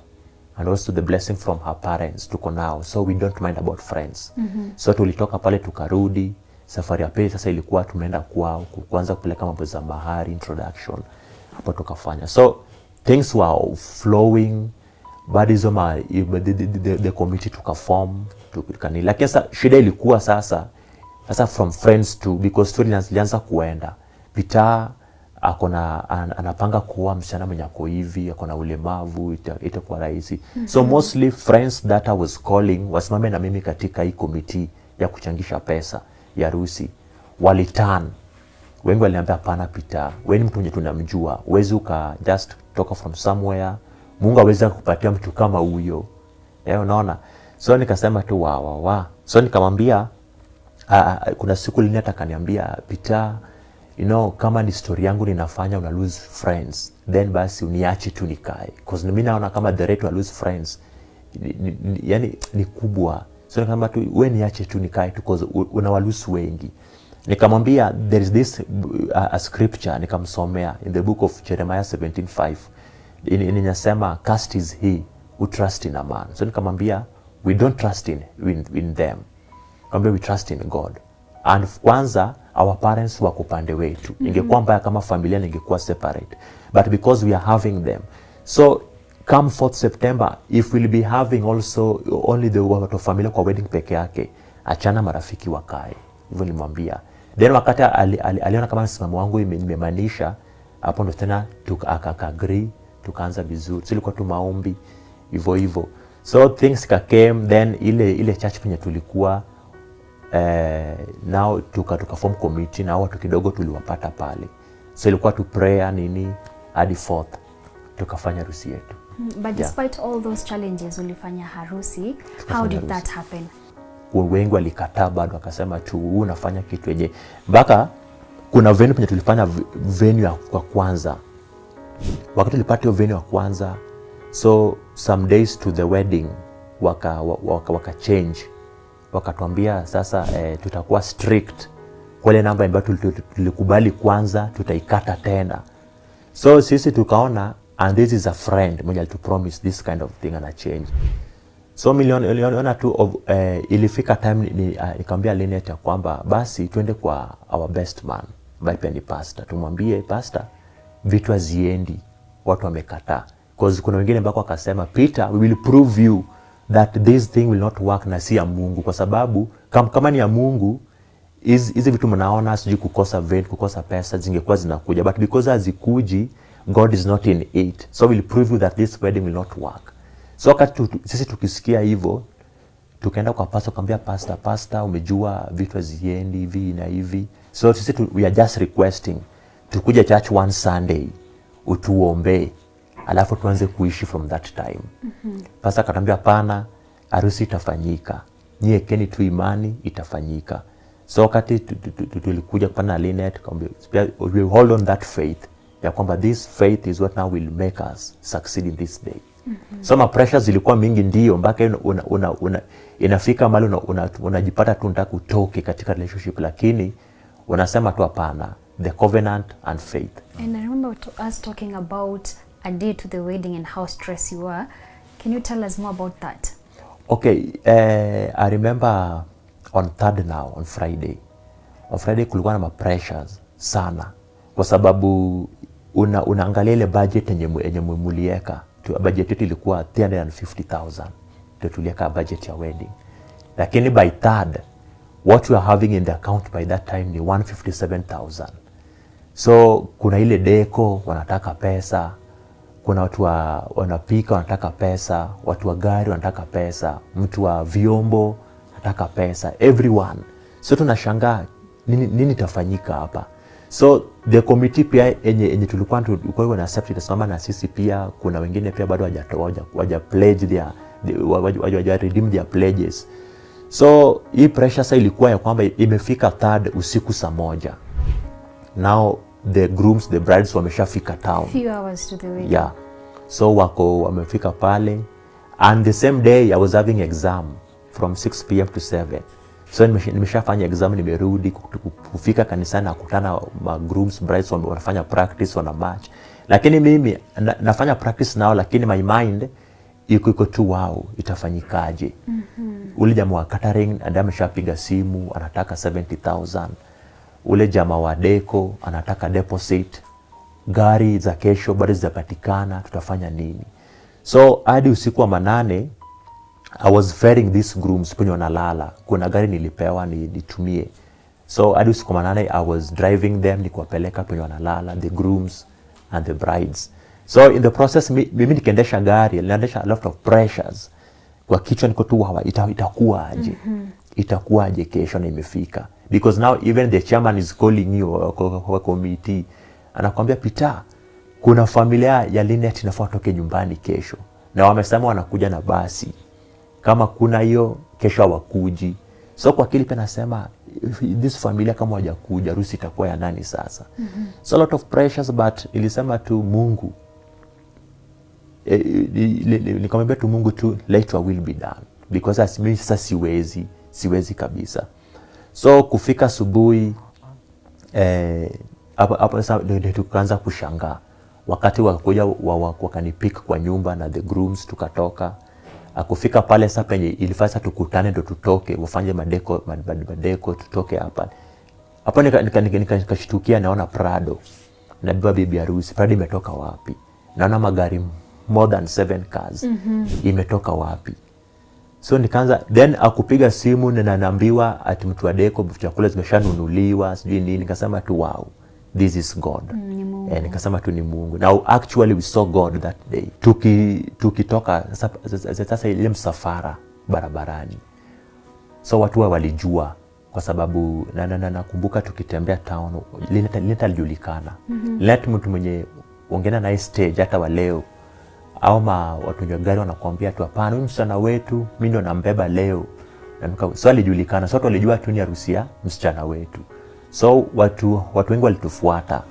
and also the blessing from her parents tuko now, so we don't mind about friends. So tulitoka pale tukarudi. Safari ya pili sasa ilikuwa tumeenda kwao kuanza kupeleka mambo za mahari, introduction. Hapo tukafanya. So things were flowing. But hizo the committee tukaform tukani. Lakini sasa shida ilikuwa sasa from friends to, because story zilianza kuenda. Peter anapanga kuoa msichana mwenye ako hivi, akona ulemavu, itakuwa rahisi. So mostly friends that I was calling wasimame na mimi katika hii committee ya kuchangisha pesa ya harusi. Waliturn. Wengi waliambia hapana Peter, wewe ni mtu mwenye tunamjua. Uwezi just toka from somewhere. Mungu aweza kupatia mtu kama huyo. Unaona? So nikasema tu So nikamwambia kuna siku Lynette akaniambia Peter, you know, kama ni story yangu ninafanya una lose friends, then basi uniache tu nikae. Because mimi naona kama the rate to lose friends yani ni kubwa. So nikamwambia tu wewe niache tu nikae tu because unawalusu wengi. Nikamwambia there is this a scripture nikamsomea in the book of Jeremiah 17:5. Inasema cast is he who trust in a man. So nikamwambia we don't trust in them. Nikamwambia we trust in God. And kwanza our parents wako pande wetu. Ingekuwa mbaya kama familia ningekuwa separate. But because we are having them. So come 4th September, if we'll be having also only the watu wa familia kwa wedding peke yake, achana marafiki wakae. Hivyo nilimwambia. Then wakati aliona kama msimamo wangu nimemaanisha, hapo ndo tena aka-agree, tukaanza vizuri. So ilikuwa tu maombi hivyo. So things came, then ile church penye tulikuwa now tuka form committee na watu kidogo tuliwapata pale. So ilikuwa tu prayer nini hadi 4th tukafanya harusi yetu. But despite all those challenges ulifanya harusi, how did that happen? Wengi walikataa bado, akasema tu unafanya kitu yenye mpaka kuna venue penye tulifanya venue ya kwanza. Wakati tulipata hiyo venue ya kwanza, so some days to the wedding waka change. Wakatuambia sasa tutakuwa strict kwa ile namba ambayo tulikubali kwanza tutaikata tena. So sisi tukaona, and this is a friend mwenye alitupromise this kind of thing, and a change. So miliona tu ilifika time nikamwambia Lynette kwamba basi twende kwa our best man, ambaye ni pastor. Tumwambie pastor vitu haziendi, watu wamekataa. Because kuna wengine ambao wakasema Peter, we will prove you that this thing will not work na si ya Mungu, kwa sababu kama ni ya Mungu hizi vitu mnaona siji kukosa vent, kukosa pesa zingekuwa zinakuja, but because hazikuji, God is not in it. So we'll prove you that this wedding will not work. So wakati sisi tukisikia hivyo, tukaenda kwa pastor kumwambia pastor umejua vitu haziendi hivi na hivi. So sisi we are just requesting tukuja church one Sunday utuombe, alafu tuanze kuishi from that time. Pastor akatambia pana, harusi itafanyika, nyie keni tu imani itafanyika. So wakati tulikuja kupana Lynette, we hold on that faith ya kwamba this faith is what now will make us succeed in this day. So ma pressures zilikuwa mingi, ndio mpaka inafika mahali unajipata tu unataka utoke katika relationship, lakini unasema tu hapana, the covenant and faith. And I remember us talking about a day to the wedding and how stressed you were. Can you tell us more about that? Okay, I remember on Friday. On Friday kulikuwa na pressures sana, kwa sababu unaangalia ile budget yenye mulieka. Budget yetu ilikuwa 350,000 ndio tulieka budget ya wedding, lakini by third what we are having in the account by that time ni 157,000. So kuna ile deco wanataka pesa, kuna watu wanapika wanataka pesa, watu wa gari wanataka pesa, mtu wa vyombo anataka pesa, everyone. So tunashangaa nini tafanyika hapa. So the committee pia enye tulikuwa na accept itasimama na sisi, pia kuna wengine pia bado waja pledge their waja redeem their pledges. So hii pressure sasa ilikuwa ya kwamba imefika third usiku saa 1. Now the grooms, the brides wameshafika town. Few hours to the wedding. Yeah. So wamefika pale, and the same day I was having exam from 6 p.m. to 7. So nimeshafanya exam, nimerudi kufika kanisani na kukutana ma grooms, brides wanafanya practice, wana match. Lakini mimi nafanya practice nao, lakini my mind iko tu wow, itafanyikaje? Ule jamaa wa catering ndiye ameshapiga simu, anataka 70,000. Ule jamaa wa deco anataka deposit. Gari za kesho bado zitapatikana, tutafanya nini? So hadi usiku wa 8 I was ferrying these grooms penye wanalala. Kuna gari nilipewa nitumie. So hadi usiku wa 8 I was driving them, nikuwapeleka penye wanalala, the grooms and the brides. So in the process mimi nikiendesha gari, niliendesha a lot of pressures. Kwa kichwa niko tu hawa itakuwaje? Itakuwaje kesho na imefika? Because now even the chairman is calling you kwa committee. Anakuambia, Peter, kuna familia ya Linet inafaa toke nyumbani kesho, na wamesema wanakuja na basi. Kama kuna hiyo kesho hawakuji. So kwa kile nasema this familia kama hawajakuja, harusi itakuwa ya nani sasa? So a lot of pressures, but nilisema tu Mungu, nikamwambia tu Mungu tu, let your will be done, because as mimi sasa siwezi kabisa. So kufika asubuhi hapo sasa ndio tukaanza kushangaa. Wakati wakakuja wakanipick kwa nyumba na the grooms, tukatoka. Akufika pale sasa penye ilifanya tukutane ndio tutoke, wafanye madeko tutoke hapa. Hapo nikashtukia, naona Prado. Naambiwa bibi harusi, Prado imetoka wapi? Naona magari more than 7 cars. Imetoka wapi? So nikaanza, then akupiga simu na naambiwa ati mtu wa deko chakula zimeshanunuliwa, sijui nini. Nikasema tu wow, this is God. Nikasema tu ni Mungu. Now actually we saw God that day. Tukitoka sasa ile msafara barabarani. So watu walijua, kwa sababu nakumbuka tukitembea town, Linet alijulikana. Linet mtu mwenye ongena na stage hata wa leo. Au watu wa gari wanakuambia tu hapana, huyu msichana wetu mimi ndo nambeba leo. So alijulikana. So watu walijua tu ni harusi ya msichana wetu. So watu wengi walitufuata.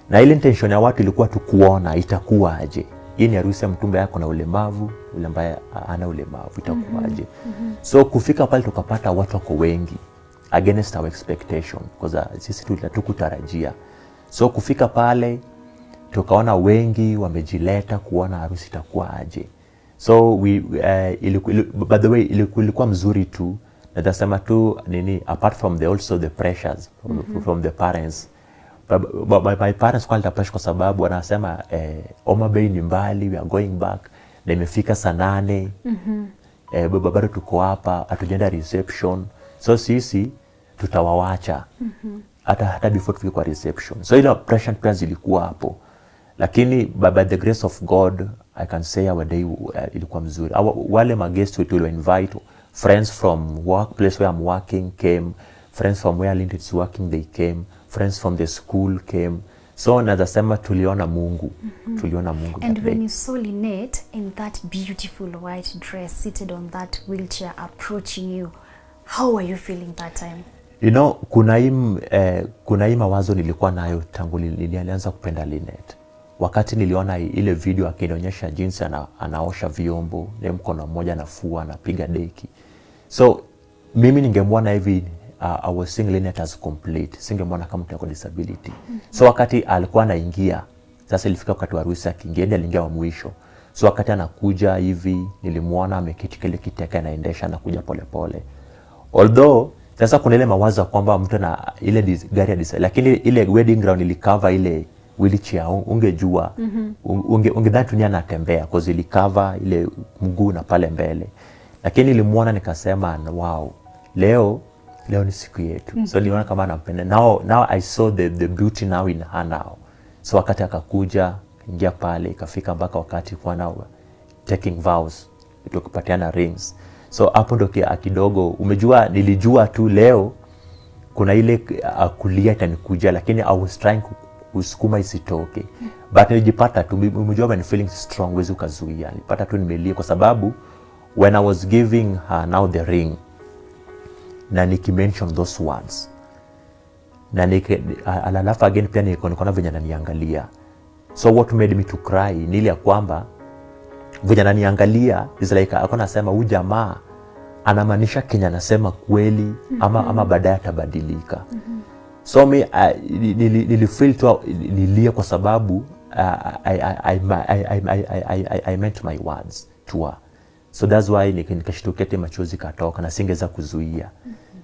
Na ile intention ya watu ilikuwa tu kuona itakuwaje. Hii ni harusi ya mtumba yako na ulemavu, ule ambaye ana ulemavu, itakuwaje? So kufika pale tukapata watu wako wengi against our expectation, because sisi tulikutarajia. So kufika pale tukaona wengi wamejileta kuona harusi itakuwaje. So by the way ilikuwa mzuri tu. Nasema tu nini, apart from also the pressures from the parents. My parents kwa pressure kwa sababu wanasema Homa Bay ni mbali, we are going back. Na imefika saa 8. Bado tuko hapa, hatujaenda reception. So sisi tutawawacha hata before tufike kwa reception. So ile pressure pia zilikuwa hapo. Lakini by the grace of God I can say our day ilikuwa mzuri. Wale guests wetu were invite, friends from workplace where I'm working came, friends from where Linet is working they came, friends from the school came. So nazasema tuliona Mungu. Tuliona Mungu. And when you saw Linet in that beautiful white dress seated on that wheelchair approaching you, how were you feeling that time? You know, kuna hii mawazo nilikuwa nayo tangu nilianza kupenda Linet. wakati niliona ile video akinionyesha jinsi anaosha vyombo, na mkono mmoja anafua, anapiga deki. So mimi ningemwona hivi I was seeing Lynette as complete. Singemwona kama mtu kwa disability. So wakati alikuwa anaingia, sasa ilifika wakati wa harusi akiingia, ndiye aliingia wa mwisho. So wakati anakuja hivi nilimwona ameketi kile kiti yake anaendesha, anakuja polepole. Although sasa kuna ile mawazo kwamba mtu na ile gari ya disability, lakini ile wedding ground ilikava ile wheelchair, ungejua ungedhani dunia anatembea because ilikava ile mguu na pale mbele. Lakini nilimwona nikasema wow, leo ni siku yetu. So niliona kama anampenda. Now I saw the beauty now in her now. So wakati akakuja ingia pale, ikafika mpaka wakati kwa nao taking vows, tukipatiana rings. So hapo ndo kidogo umejua, nilijua tu leo kuna ile kulia itanikuja, lakini I was trying kusukuma isitoke. But nilijipata tu, umejua when feeling strong wezi ukazuia. Nilipata tu nimelia kwa sababu when I was giving her now the ring, na nikimention those words, na alafu again pia nikaona venye ananiangalia. So what made me to cry ni ile ya kwamba venye ananiangalia is like akona nasema huyu jamaa anamaanisha Kenya anasema kweli ama baadaye atabadilika. So me nilifeel tu nilia kwa sababu I meant my words to her. So that's why nikashtukete machozi katoka na singeweza kuzuia.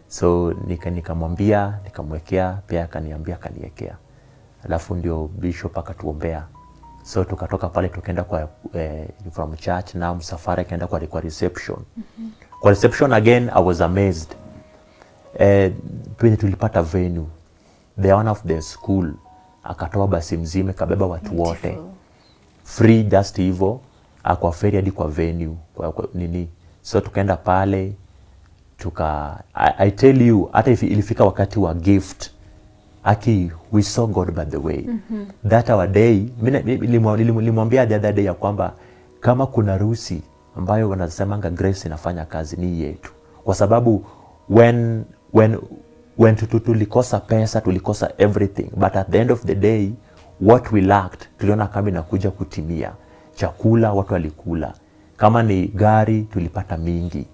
So nikamwambia, nikamwekea, pia akaniambia kaniwekea. Alafu ndio bishop akatuombea. So tukatoka pale tukaenda kwa from church na msafara kaenda kwa reception. Kwa reception again I was amazed. Pia tulipata venue. The one of the school akatoa basi mzima kabeba watu wote. Free just hivyo. Kwa ferry hadi kwa venue kwa nini. So tukaenda pale I tell you hata ilifika wakati wa gift. We saw God by the way. That our day, nilimwambia the other day ya kwamba kama kuna rusi ambayo wanasemanga grace inafanya kazi ni yetu. Kwa sababu when tulikosa pesa, tulikosa everything, but at the end of the day what we lacked tuliona kama inakuja kutimia. Chakula watu walikula, kama ni gari tulipata mingi,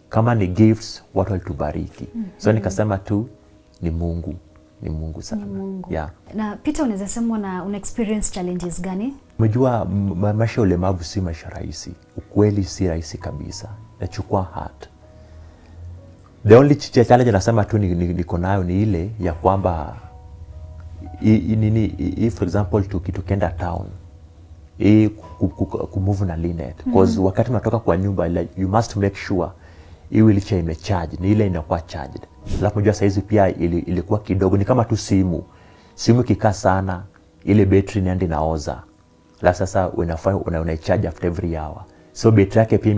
kama ni gifts watu walitubariki. So nikasema tu ni Mungu sana. Ni Mungu. Yeah. Na Peter, unaweza sema una experience challenges gani? Umejua maisha ulemavu si maisha rahisi. Ukweli si rahisi kabisa. Nachukua heart. The only challenge nasema tu niko nayo ni ile ya kwamba for example tukenda town, kumove na Lynette, because wakati unatoka kwa nyumba you must make sure hii wheelchair imecharge, ni ile inakuwa charged. Alafu unajua saizi pia ilikuwa kidogo, ni kama tu simu kikaa sana ile battery inaenda inaoza. La sasa unai-charge after every hour. So battery yake pia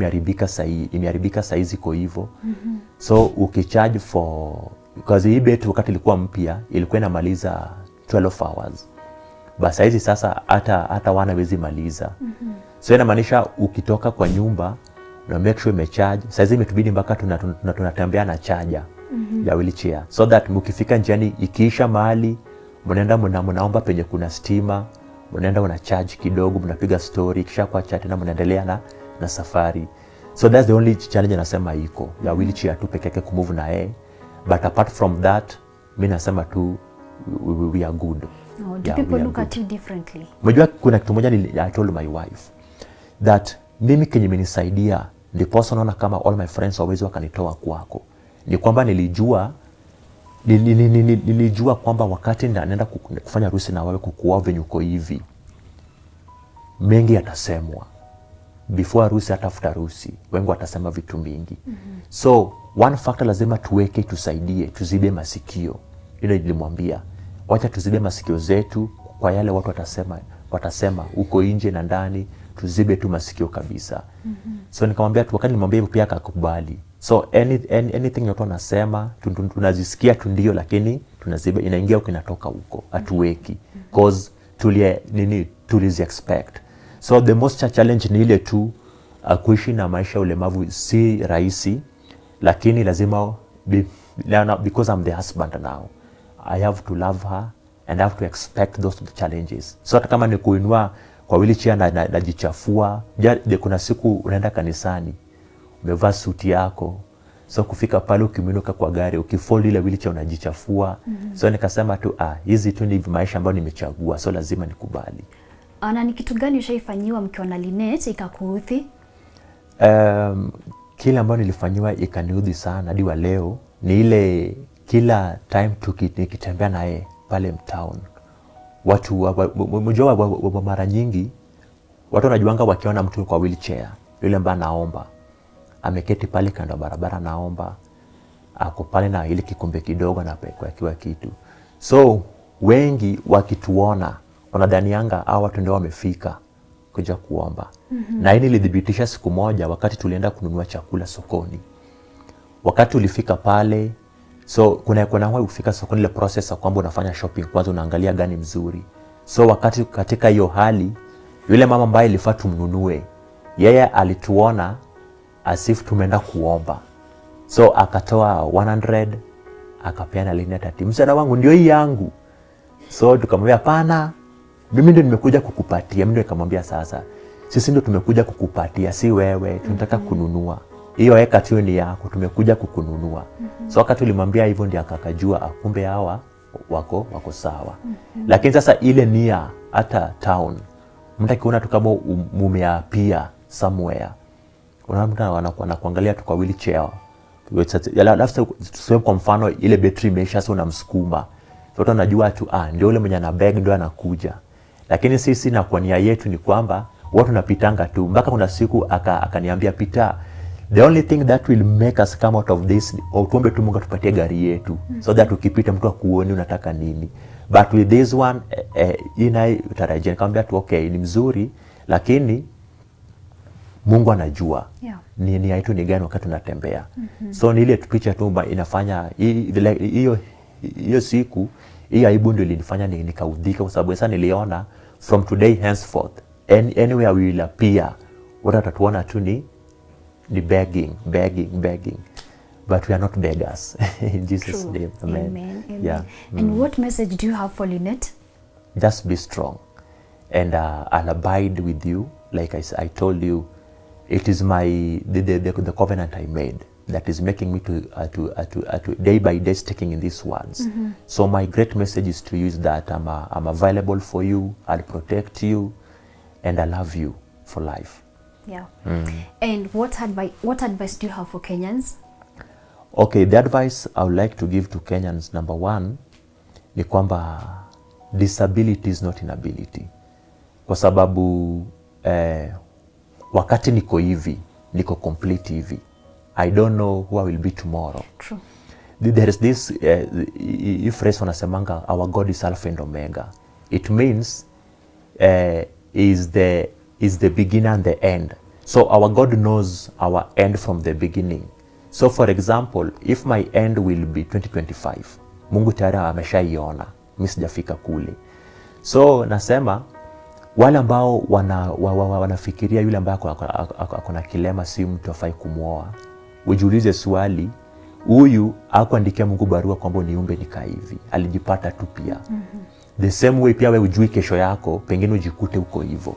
imeharibika saizi kwa hivyo. So ukicharge because hii battery wakati ilikuwa mpya ilikuwa inamaliza 12 hours. Basi hizi sasa hata wanawezi maliza. So inamaanisha ukitoka kwa nyumba na make sure imecharge. Saizi imetubidi mpaka tunatembea na charger ya wheelchair. So that mkifika njiani ikiisha mahali mnaenda mnaomba penye kuna stima, mnaenda una charge kidogo, mnapiga story, kisha kwa chat na mnaendelea na safari. So that's the only challenge nasema iko ya wheelchair tu peke yake kumove na but apart from that mimi nasema tu we are good. Do people look at you differently? Unajua kuna kitu moja I told my wife that mimi kenye imenisaidia ndipo naona kama all my friends always wakanitoa kwako. Ni kwamba nilijua kwamba wakati naenda kufanya harusi na wewe kukuoa venye uko hivi, mengi yatasemwa. Before harusi hata after harusi wengi watasema vitu mingi. So one factor lazima tuweke tusaidie, tuzibe masikio. Ile nilimwambia, wacha tuzibe masikio zetu kwa yale watu watasema uko nje na ndani, tuzibe tu masikio kabisa. So nikamwambia tu, wakati nilimwambia hivyo pia akakubali. So anything watu wanasema tunazisikia tu ndio, lakini tunazibe, inaingia huko inatoka huko, hatuweki because tulizi expect. So the most challenge ni ile tu kuishi na maisha ulemavu si rahisi, lakini lazima because I'm the husband now, I have to love her and I have to expect those challenges. So hata kama ni kuinua kwa wheelchair na jichafua, kuna siku unaenda kanisani, umevaa suti yako, so kufika pale ukiminuka kwa gari, ukifold ile wheelchair unajichafua. So nikasema tu hizi tu ni maisha ambayo nimechagua, so lazima nikubali. Na ni kitu gani ushaifanyiwa mkiwa na Linet ikakuudhi? Kile ambayo nilifanyiwa ikaniudhi sana hadi wa leo ni ile kila time nikitembea naye pale mtown, watu mjua mara nyingi watu wanajuanga wakiona mtu kwa wheelchair, yule ambaye anaomba, ameketi pale kando barabara naomba, ako pale na ile kikombe kidogo na kwa kitu. So wengi wakituona wanadhanianga hao watu ndio wamefika kuja kuomba. Na hili nilidhibitisha siku moja wakati tulienda kununua chakula sokoni. Wakati ulifika pale, so kuna wewe ufika sokoni, ile process kwamba unafanya shopping kwanza, unaangalia gani mzuri. So wakati katika hiyo hali, yule mama ambaye ilifaa tumnunue, yeye alituona as if tumeenda kuomba. So akatoa 100, akapeana Linet ati msaada wangu ndio hii yangu. So tukamwambia hapana, mimi ndio nimekuja kukupatia. Mimi ndio nikamwambia sasa, sisi ndio tumekuja kukupatia, si wewe, tunataka kununua. Hiyo eka tu ni yako, tumekuja kukununua. So wakati ulimwambia hivyo ndio akakajua kumbe hawa wako sawa. Lakini sasa ile nia hata town, mtu akiona tu kama mumeapia somewhere, unaona wanakuangalia tu kwa wheelchair. Alafu tuseme kwa mfano ile battery imeisha, so unamsukuma. Watu wanajua tu ndio yule mwenye ana bag ndio anakuja. Lakini sisi na kwa nia yetu ni kwamba watu napitanga tu. Mpaka kuna siku akaniambia Peter, the only thing that will make us come out of this, tuombe tu Mungu atupatie gari yetu, so that ukipita mtu akuone unataka nini. But with this one utarajia. Nikamwambia tu okay, ni mzuri, lakini Mungu anajua ni yetu ni gani wakati tunatembea. So ni ile picha tu inafanya hiyo siku, hiyo aibu ndio ilinifanya nikaudhika, kwa sababu sasa niliona from today henceforth anywhere we will appear, watu watatuona tu ni begging, but we are not beggars. In Jesus' name, amen. Amen. Yeah. And what message do you have for Linet? Just be strong, and I'll abide with you. Like I told you, it is the covenant I made that is making me to day by day sticking in these words. So my great message is to you is that I'm available for you, I'll protect you, and I love you for life. Yeah. And what advice do you have for Kenyans? Okay, the advice I would like to give to Kenyans, number one, ni kwamba disability is not inability. Kwa sababu wakati niko hivi, niko complete hivi, I don't know who I will be tomorrow. True. There is this phrase wanasemanga, our God is Alpha and Omega. It means is the beginning and the end. So our God knows our end from the beginning. So for example, if my end will be 2025, Mungu tayari ameshaiona, mimi sijafika kule. So nasema wale ambao wanafikiria yule ambaye akona kilema si mtu afai kumuoa, ujiulize swali, huyu hakuandikia Mungu barua kwamba niumbe nikaa hivi, alijipata tu pia. The same way pia wewe ujui kesho yako, pengine ujikute uko hivyo.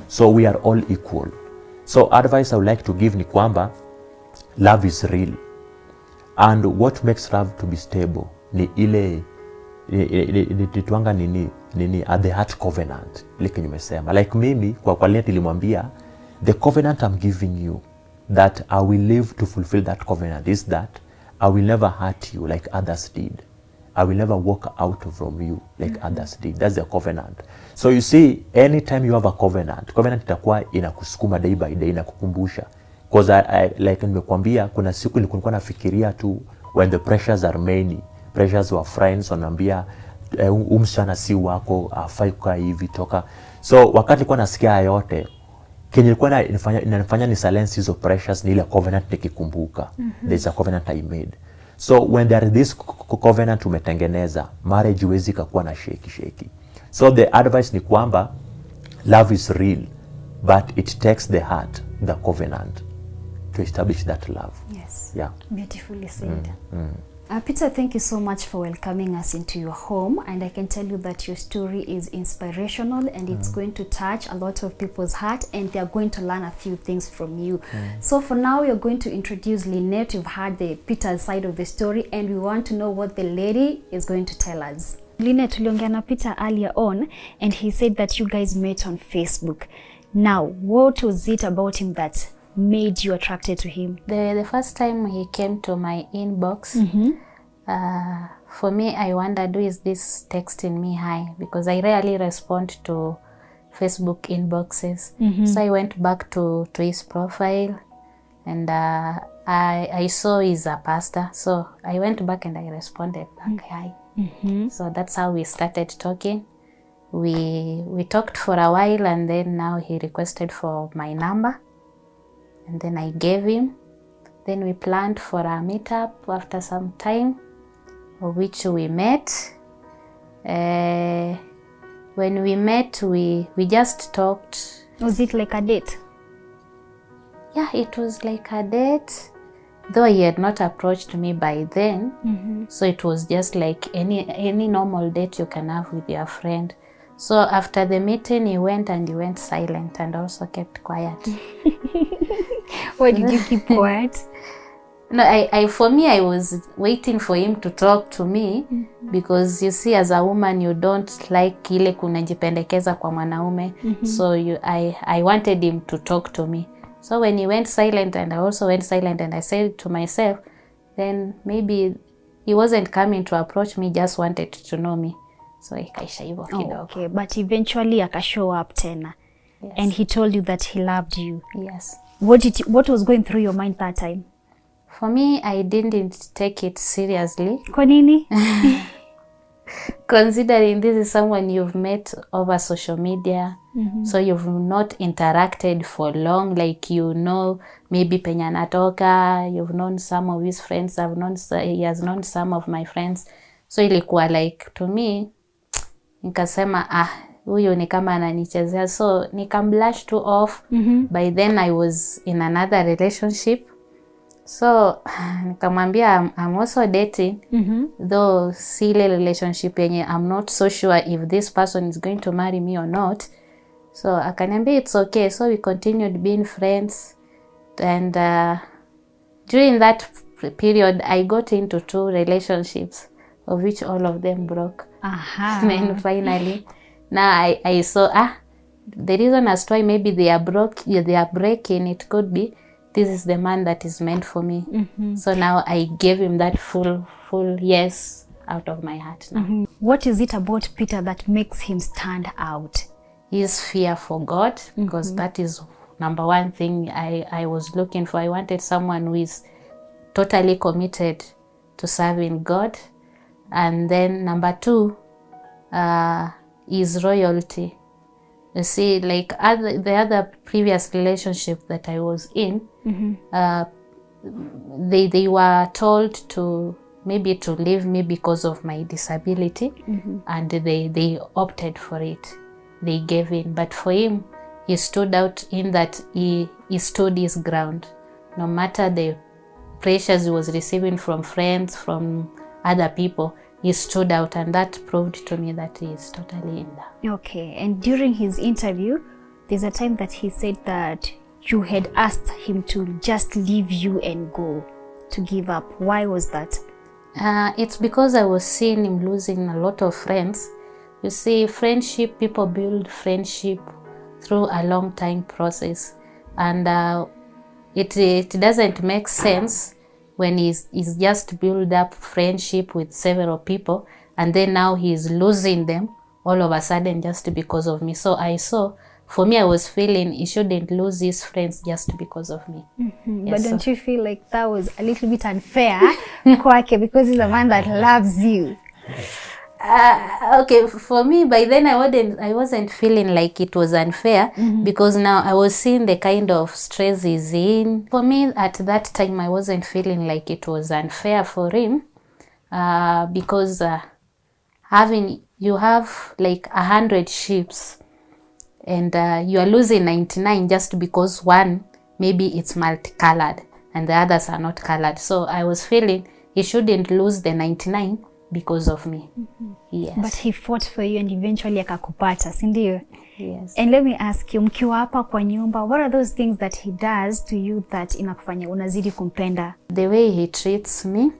So we are all equal. So advice I would like to give ni kwamba love is real, and what makes love to be stable ni ile tuanga nini at the heart covenant, ile kinyumesema. Like mimi kwa Linet nilimwambia, the covenant I'm giving you that I will live to fulfill that covenant is that I will never hurt you like others did. I will never walk out from you like others did. That's the covenant. So you see, anytime you have a covenant itakuwa inakusukuma day by day, inakukumbusha. Because like nimekuambia, kuna siku nilikuwa nafikiria tu when the pressures are many, pressures were friends wanaambia umshana si wako, afai kukaa hivi, toka. So wakati nilikuwa nasikia yote, kenye ilikuwa inanifanya ni silence hizo pressures ni ile covenant nikikumbuka. There's a covenant I made. So when there is this covenant umetengeneza, marriage huwezi kuwa na shake. So the advice ni kwamba love is real, but it takes the heart, the covenant, to establish that love. Yes. Yeah. Beautifully said. Peter, thank you so much for welcoming us into your home, and I can tell you that your story is inspirational and it's going to touch a lot of people's heart, and they're going to learn a few things from you. So for now, you're going to introduce Lynette. You've heard the Peter's side of the story, and we want to know what the lady is going to tell us. Lynette, tuliongea na Peter earlier on, and he said that you guys met on Facebook. Now, what was it about him that made you attracted to him? The first time he came to my inbox, for me, I wondered, who is this texting me hi? Because I rarely respond to Facebook inboxes. So I went back to his profile, and I saw he's a pastor. So I went back and I responded back hi. So that's how we started talking. We talked for a while, and then now he requested for my number. And then I gave him. Then we planned for a meetup after some time, of which we met. When we met, we just talked. Was it like a date? Yeah, it was like a date, though he had not approached me by then. So it was just like any normal date you can have with your friend. So after the meeting, he went silent and also kept quiet. Why did you keep quiet? No, for me, I was waiting for him to talk to me, because you see, as a woman, you don't like ile kunajipendekeza kwa mwanaume. So I wanted him to talk to me. So when he went silent, and I also went silent, and I said to myself, then maybe he wasn't coming to approach me, just wanted to know me. So ikaisha hivyo kidogo. Okay, but eventually akashow up tena. Yes. And he told you that he loved you. Yes. What was going through your mind that time? For me, I didn't take it seriously. Kwa nini? Considering this is someone you've met over social media, so you've not interacted for long, like you know maybe penye anatoka, you've known some of his friends, he has known some of my friends. So ilikuwa like, to me, nikasema huyu ni kama ananichezea, so nikamblush too off. By then I was in another relationship. So nikamwambia I'm also dating, though si ile relationship yenye I'm not so sure if this person is going to marry me or not. So akaniambia it's okay. So we continued being friends, and during that period I got into 2 relationships, of which all of them broke. And then finally, now I saw the reason as to why maybe they are breaking, it could be this is the man that is meant for me. So now I gave him that full yes out of my heart now. What is it about Peter that makes him stand out? His fear for God, because that is number one thing I was looking for. I wanted someone who is totally committed to serving God. And then number 2 is royalty. You see, like the other previous relationship that I was in, they were told to maybe to leave me because of my disability, and they opted for it. They gave in. But for him, he stood out in that he stood his ground. No matter the pressures he was receiving from friends, from other people, he stood out, and that proved to me that he is totally in love. Okay, and during his interview, there's a time that he said that you had asked him to just leave you and go, to give up. Why was that? It's because I was seeing him losing a lot of friends. You see, friendship, people build friendship through a long time process, and it doesn't make sense when he's just build up friendship with several people, and then now he's losing them all of a sudden just because of me. So for me, I was feeling he shouldn't lose his friends just because of me. But don't you feel like that was a little bit unfair kwake, because he's a man that loves you? Okay, for me, by then I wasn't feeling like it was unfair, because now I was seeing the kind of stress he's in. For me, at that time, I wasn't feeling like it was unfair for him, because you have like 100 sheep, and you are losing 99 just because one, maybe it's multicolored and the others are not colored. So I was feeling he shouldn't lose the 99 because of me. Yes. But he fought for you and eventually akakupata, si ndio? Yes. And let me ask you, mkiwa hapa kwa nyumba, what are those things that he does to you that inakufanya unazidi kumpenda? The way he treats me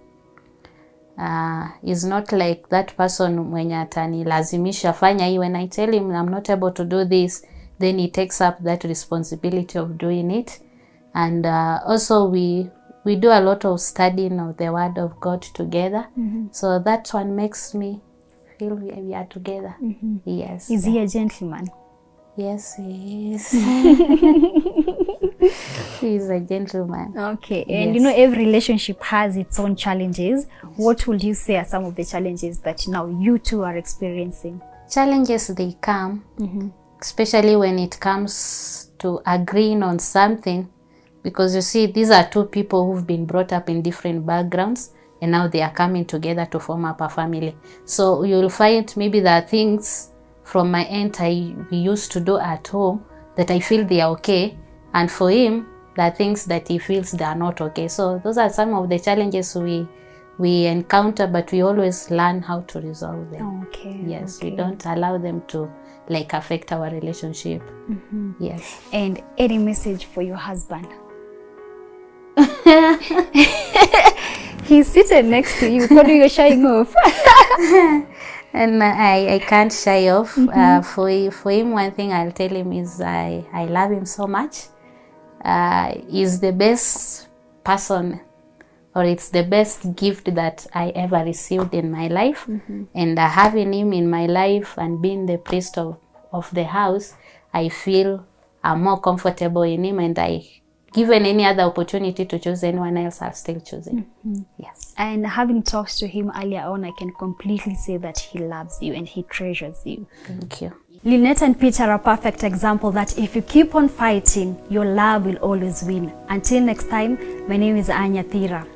is not like that person mwenye atanilazimisha fanya hii. When I tell him I'm not able to do this, then he takes up that responsibility of doing it. And also we do a lot of studying of the Word of God together. So that one makes me feel we are together. Yes. Is he a gentleman? Yes, he is. He is a gentleman. Okay. And Yes. you know, every relationship has its own challenges. What would you say are some of the challenges that now you two are experiencing? Challenges, they come, especially when it comes to agreeing on something. Because you see, these are two people who've been brought up in different backgrounds, and now they are coming together to form up a family. So you'll find maybe there are things from my end we used to do at home that I feel they are okay, and for him, there are things that he feels they are not okay. So those are some of the challenges we encounter, but we always learn how to resolve them. Okay. Yes, okay. we don't allow them to like affect our relationship. Yes. And any message for your husband? He's seated next to you. What are you shying off? And I can't shy off. For him, one thing I'll tell him is I love him so much. He's the best person, or it's the best gift that I ever received in my life. And having him in my life and being the priest of the house, I feel I'm more comfortable in him, and given any other opportunity to choose anyone else, I'll still choose him. Yes. And having talked to him earlier on, I can completely say that he loves you and he treasures you. Thank you. Lynette and Peter are a perfect example that if you keep on fighting, your love will always win. Until next time, my name is Anya Thira.